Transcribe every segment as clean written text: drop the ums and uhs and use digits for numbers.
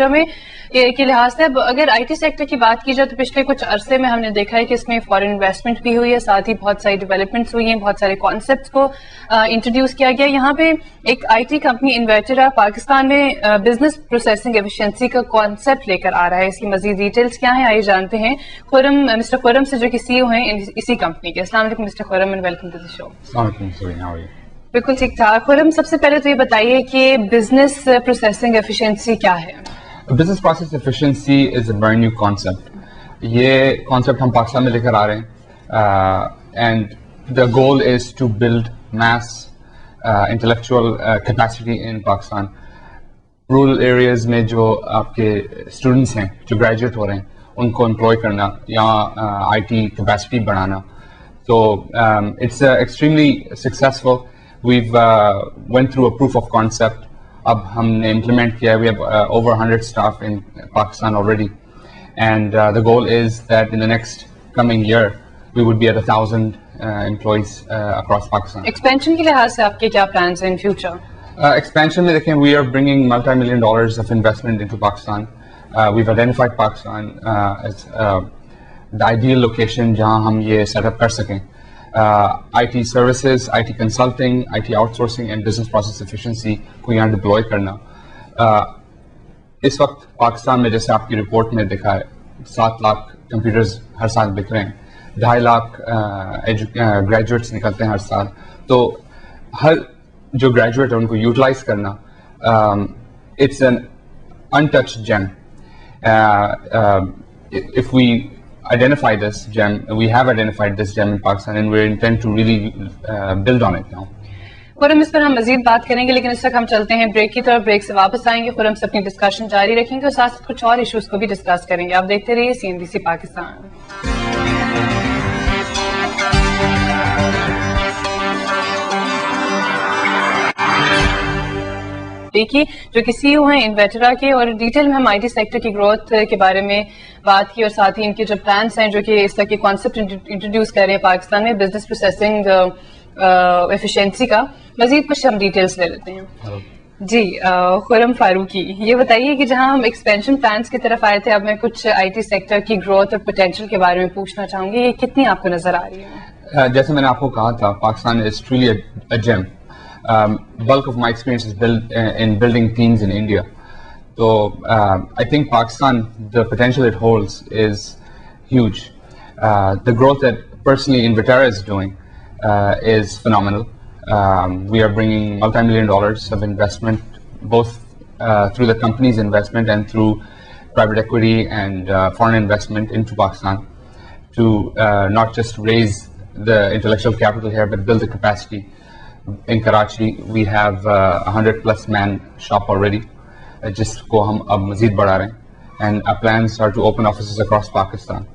Future में के लिहाज से। अब अगर आईटी सेक्टर की बात की जाए तो पिछले कुछ अरसे में हमने देखा है कि इसमें फॉरेन इन्वेस्टमेंट भी हुई है, साथ ही बहुत सारी डेवलपमेंट्स हुई हैं, बहुत सारे कॉन्सेप्ट्स को इंट्रोड्यूस किया गया। यहाँ पे एक आईटी कंपनी इन्वेटरा पाकिस्तान में बिजनेस प्रोसेसिंग एफिशिएंसी का कॉन्सेप्ट लेकर आ रहा है। इसकी मजीद डिटेल्स क्या है आइए जानते हैं मिस्टर खुर्रम से, जो कि सीईओ हैं इसी कंपनी के। अस्सलाम वालेकुम mister Khurram and welcome to the show. बिल्कुल ठीक ठाक। खुर्रम, सबसे पहले तो ये बताइए कि बिजनेस प्रोसेसिंग एफिशिएंसी क्या है? Business process efficiency is a brand new concept. ये कॉन्सेप्ट हम पाकिस्तान में लेकर आ रहे हैं and the goal is to build mass intellectual capacity in Pakistan. Rural areas में जो आपके स्टूडेंट्स हैं जो ग्रेजुएट हो रहे हैं उनको एम्प्लॉय करना या आईटी कैपेसिटी बढ़ाना। तो it's extremely successful. We've went through a proof of concept. अब हमने implement किया है. We have over 100 staff in Pakistan already, and the goal is that in the next coming year we would be at 1,000 employees across Pakistan. Expansion के लिहाज से आपके क्या plans हैं in future? Expansion में देखें, we are bringing multi-million dollars of investment into Pakistan. We've identified Pakistan as the ideal location जहाँ हम ये setup कर सकें. IT services, IT consulting, IT outsourcing and business process efficiency को यहाँ डिप्लॉय करना। इस वक्त पाकिस्तान में जैसे आपकी रिपोर्ट में दिखा है 7 लाख कंप्यूटर्स हर साल बिक रहे हैं, 2.5 लाख ग्रेजुएट्स निकलते हैं हर साल। तो हर जो ग्रेजुएट है उनको यूटिलाइज करना, it's an untouched gem. If we identify this gem, we have identified this gem in Pakistan and we intend to really build on it now. Khurram, इस पर हम मजीद बात करेंगे, लेकिन इस वक्त हम चलते हैं ब्रेक की तरफ। ब्रेक से वापस आएंगे, खुर्रम से अपनी डिस्कशन जारी रखेंगे और साथ कुछ और इश्यूज को भी डिस्कस करेंगे। आप देखते रहिए CNBC पाकिस्तान। देखिए, जो कि सीईओ हैं इन्वेटरा के, और डिटेल में हम आईटी सेक्टर की ग्रोथ के बारे में बात की और साथ ही इनके जो प्लान्स हैं जो कि इस तरह के कॉन्सेप्ट इंट्रोड्यूस कर रहे हैं पाकिस्तान में बिजनेस प्रोसेसिंग एफिशिएंसी का। मजीद कुछ हम डिटेल्स ले लेते हैं। जी, खुर्रम फारूकी, ये बताइए कि जहां हम एक्सपेंशन प्लान्स की तरफ आए थे, अब मैं कुछ आईटी सेक्टर की ग्रोथ और पोटेंशियल के बारे में पूछना चाहूंगी। ये कितनी आपको नजर आ रही है? जैसे मैंने आपको कहा था, Pakistan is truly a gem. Bulk of my experience is in building teams in India. So I think Pakistan, the potential it holds is huge. The growth that personally Invetera is doing is phenomenal. We are bringing multi-million dollars of investment, both through the company's investment and through private equity and foreign investment into Pakistan to not just raise the intellectual capital here, but build the capacity. In Karachi, we have 100+ man shop already, जिसको हम अब मजीद बढ़ा रहे हैं, and our plans are to open offices across Pakistan.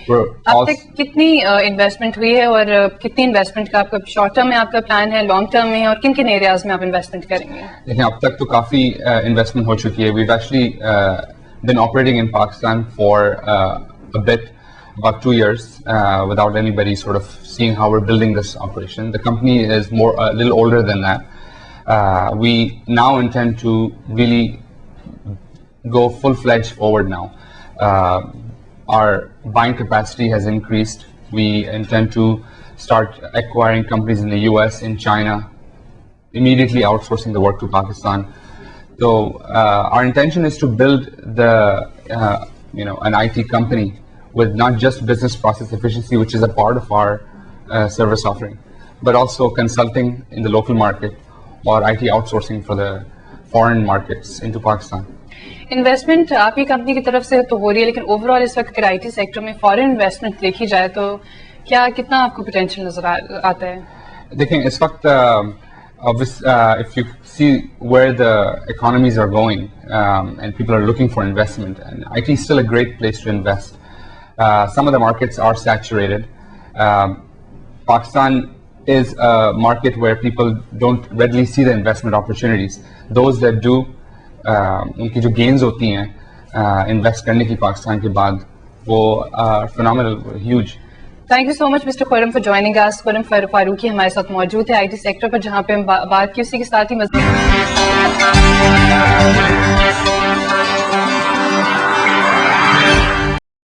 अब तक कितनी investment हुई है और कितनी इन्वेस्टमेंट का आपका शॉर्ट टर्म में आपका प्लान है, लॉन्ग टर्म में है, और किन किन एरियाज में आप इन्वेस्टमेंट करेंगे? देखिए, अब तक तो काफी इन्वेस्टमेंट हो चुकी है. We've actually been operating in Pakistan for a bit, about 2 years, without anybody sort of seeing how we're building this operation. The company is a little older than that. We now intend to really go full-fledged forward now. Our buying capacity has increased. We intend to start acquiring companies in the US, in China, immediately outsourcing the work to Pakistan. So our intention is to build an IT company with not just business process efficiency, which is a part of our service offering, but also consulting in the local market or IT outsourcing for the foreign markets into Pakistan. Investment आपकी company की तरफ से तो हो रही है, लेकिन overall इस वक्त आईटी सेक्टर में फॉरेन इन्वेस्टमेंट देखी जाए तो क्या कितना आपको पोटेंशियल नजर आता है? देखें, इस वक्त if you see where the economies are going and people are looking for investment, and IT is still a great place to invest. Some of the markets are saturated. Pakistan is a market where people don't readily see the investment opportunities. Those that do, उनकी जो gains होती हैं invest करने की पाकिस्तान के बाद, वो are phenomenal, huge. Thank you so much mister Khurram for joining us. Khurram Farooqui हमारे साथ मौजूद है आईटी सेक्टर पर, जहां पे हम बात की, उसी के साथ ही